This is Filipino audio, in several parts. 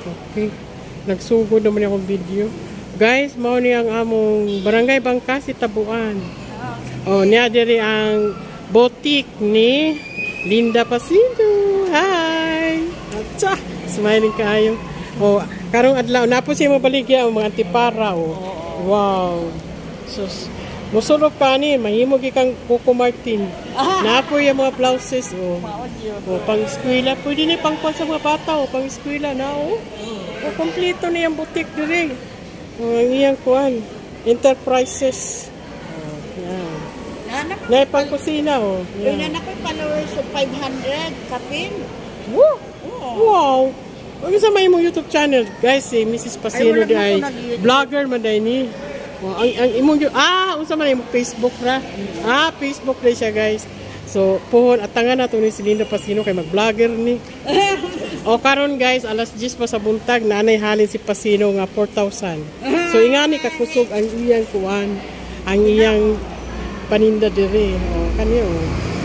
Okay. Nagsugod naman akong video. Guys, mao ni ang among Barangay Bangkasi, Tabuan. Oh, niya diri ang boutique ni Linda Pasino. Hi! Atsa! Smiling kayo. Oh, karong adlaw napo siya mabaligya ang mga antipara. Oh. Wow. Sus. Musulog pa ni, mahimog ikang Coco Martin. Napo yung mga blouses. Oh. Oh, pang-eskwela. Pwede ni pangkuhan sa mga bata. Oh, pang-eskwela na. Oh. Oh, kompleto na yung boutique diri. Oh, ang iyang kuhan. Enterprises. Oh, yan. Na pang kusina. Oh. Yan na ko followers of 500. Kapin. Woo! Wow! Huwag sa may mong YouTube channel. Guys, si Mrs. Pasino di ay vlogger man day ni. Oh, ang imong unsa man imong Facebook ra? Facebook ra siya, guys. So, puhon at tangan nato ni si Linda Pasino kay mag-vlogger ni. O karon guys, alas 10 pa sa buntag, nanay halin si Pasino nga 4,000. So, ingani kakusog ang iyang kuwan, ang iyang paninda dire. O kaniyo.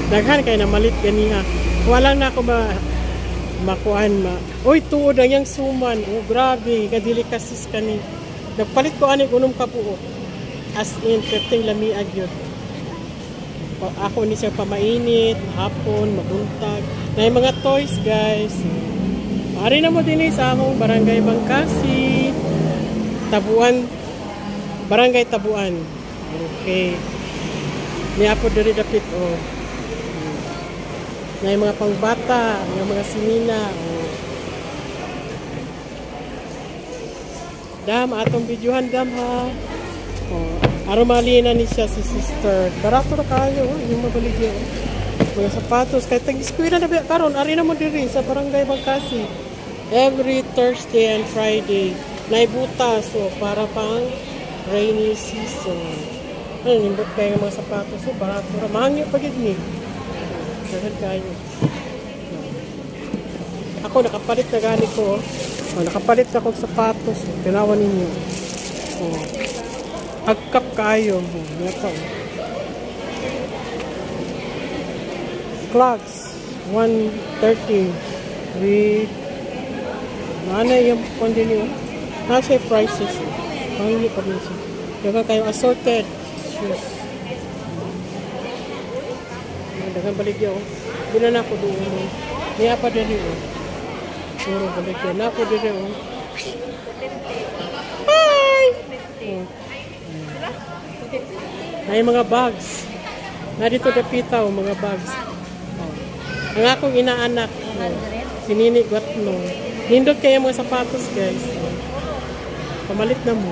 Daghan kay na malit ganiha. Wala na ako makuan ma. Oy, tuod ang yang suman. Oh, grabe, kadilikasis kani. Nagpalit ko ani unom ka puo. As in, 15 lamiag yun. Ako ni siya pamainit, hapon, mabuntag. Na yung mga toys, guys. Ari na mo din sa akong Barangay Bangkasi. Tabuan. Barangay Tabuan. Okay. Niya po diri dapit, oh. Na yung mga pangbata, yung mga sinina, oh. Dam, atong videohan dam ha. Oh, aromalina ni siya si sister. Barato na kayo, oh, yung mabaligyo. Mga sapatos, kahit tag-eskwela na ba karon, ari na mo diri sa Barangay Bangkasi. Every Thursday and Friday, naibutas, so para pang rainy season. Ano, nimbot kayo ng mga sapatos, so barato na. Mahangyo pa gid ni. Dahil kayo. Ako, nakapalit na gani ko, oh, nakapalit na akong sapatos. Oh, tinawan ninyo. Oh. Hagkap kayo. Oh, nito. Clogs. 130. With ano yung kundi niyo? Nasa yung prices. Pangili pa rin siya. Dagan kayong assorted shoes. Dagan baligya, oh. Bila na ako doon. Niya pa din yun. Puro baligya. Na ako din yun. Hi! Oh. Ay, mga bags. Na dito dapitaw, mga bags. Oh. Ang akong inaanak. Oh. Si Nini Guatno. Nindot kayo mga sapatos, guys. Oh. Pamalit na mo.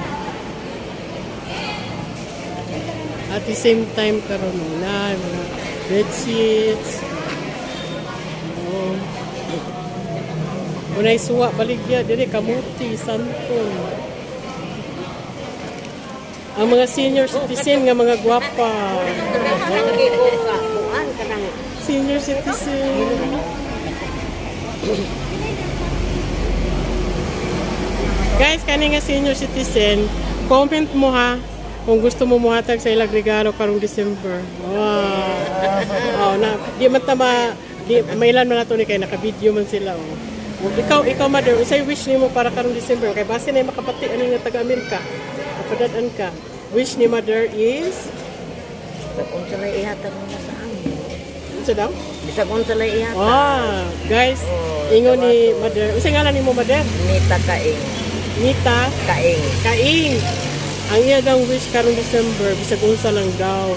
At the same time, karon na mga bedsheets. Oh. Unay suwa, baligya. Dili, kamuti, santol. Ang mga senior citizen nga mga gwapa. Senior citizen. Guys, kani nga senior citizen, comment mo ha kung gusto mo muhatag sa ilang regalo karong December. Wow. Oh, na di man tama, di mailan man nato ni kay naka-video man sila, oh. Ikaw mother, usay wish nimo para karong December kay base na makapati ani nga taga-Amerika. Kapadaan ka. Wish ni mother is Kung sila ihatag mo sa amin. Isa daw? Bisa kung sila ihatag. Guys, ingon ni mother. Usay ngalan ni mo mother? Nita Kaing. Nita Kaing. Kaing. Ang iya daw wish karong December, bisag unsa lang daw.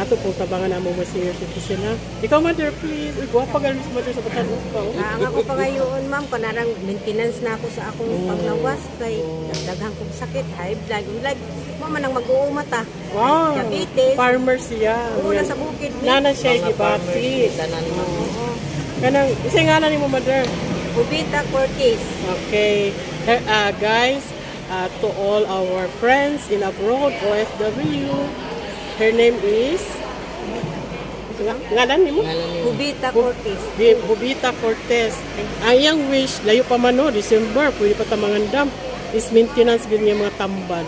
Ato po tabangan na mo mga senior citizen ha. Ikaw mother, please. Uy, guwapa galing si mother sa Batanog pa. Ang ako pa ngayon, ma'am, kanarang maintenance na ako sa akong panglawas. Kay nagdaghang kong sakit, high blood. Like, mama nang mag-uumat ah. Wow. Diabetes. Farmer siya. Una sa bukid. Nana siya gibati. Kanang, isang ngalan ni mo mother? Bubita Cortez. Okay. Guys, to all our friends in abroad, OFW, her name is ngalan ni mo? Bubita Cortez. Bubita Cortez. Ang iyang wish, layo pa man no, December, pwede pa tamangandam, is maintenance din niya mga tambal.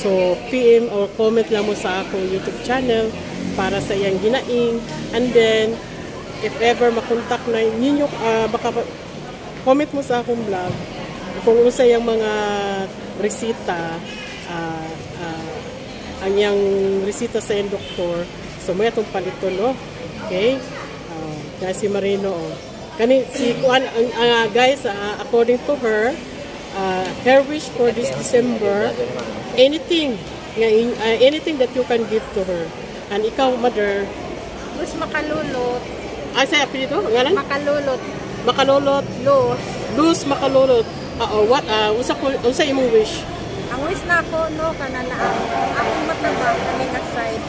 So, PM or comment lang mo sa akong YouTube channel para sa iyang ginaing. And then, if ever makontak na ninyo, baka comment mo sa akong vlog kung usa yung mga resita, ang yang resita sa yung doktor, so may itong palito, no? Okay? Si Marino, kani si Kuan, guys, according to her, her wish for this December, anything that you can give to her. And ikaw, mother, Luz Makalulot. say apelyido? Ngalan? Makalulot. Makalulot. Luz Makalulot. Unsa imong wish? Ang wish na ako, no, kanana akong mataba, kaning side.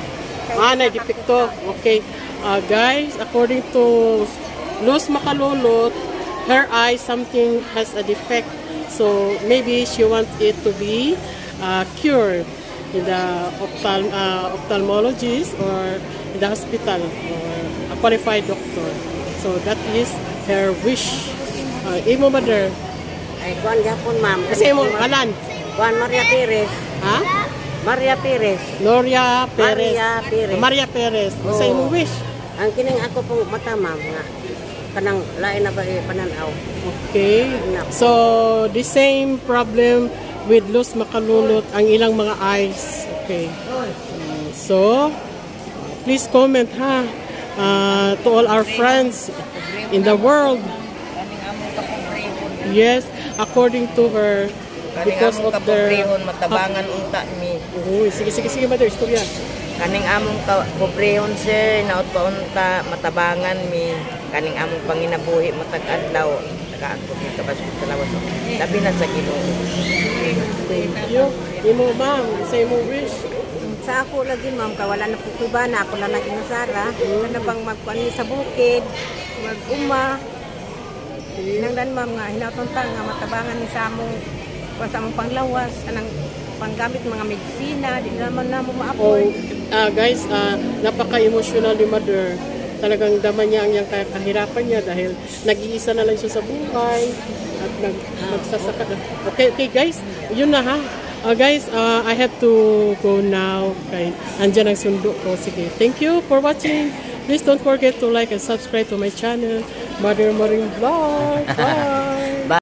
Naidipikto. Okay. Guys, according to Luz Makalulot, her eye something has a defect. So maybe she wants it to be cured in the ophthalmologist or in the hospital or a qualified doctor. So that is her wish. Imo mother. Ay, kuan gapon, ma'am. Kasi imo alan. Juan Maria Perez. Ha? Maria Perez. Gloria Perez. Maria Perez. Maria Perez. Sa imo wish. Ang kining ako pong mata, ma'am, nga kanang lain na ba pananaw. Okay. So the same problem with Luz Makalulot ang ilang mga eyes. Okay. So please comment to all our friends in the world. Yes, according to her, because of their matabangan unta mi. Sige, mother, istorya. Kaning among pobrehon sir, naot pa unta matabangan mi. Kaning among panginabuhi matag adlaw. Nagaako dito bas sa lawas. Labi na sa Ginoo. Thank you. Imo ma'am, sa imo wish. Sa ako lagi, ma'am, kawala na po kubana, ako na naging nasara. Kana bang magkuan sa bukid, mag-uma. Hinangdan, ma'am, nga hinatong-tang nga matabangan ni sa among panglawas, kanang panggamit mga medisina, di naman na mo ma-afford. Guys, napaka-emotional ni mother. Talagang daman niya ang yung kahirapan niya dahil nag-iisa na lang siya sa buhay at nagsasaka. Okay guys, yun na ha. Guys, I have to go now. Okay, andyan ang sundo ko. Sige, thank you for watching. Please don't forget to like and subscribe to my channel, Mother Maring Vlog. Bye!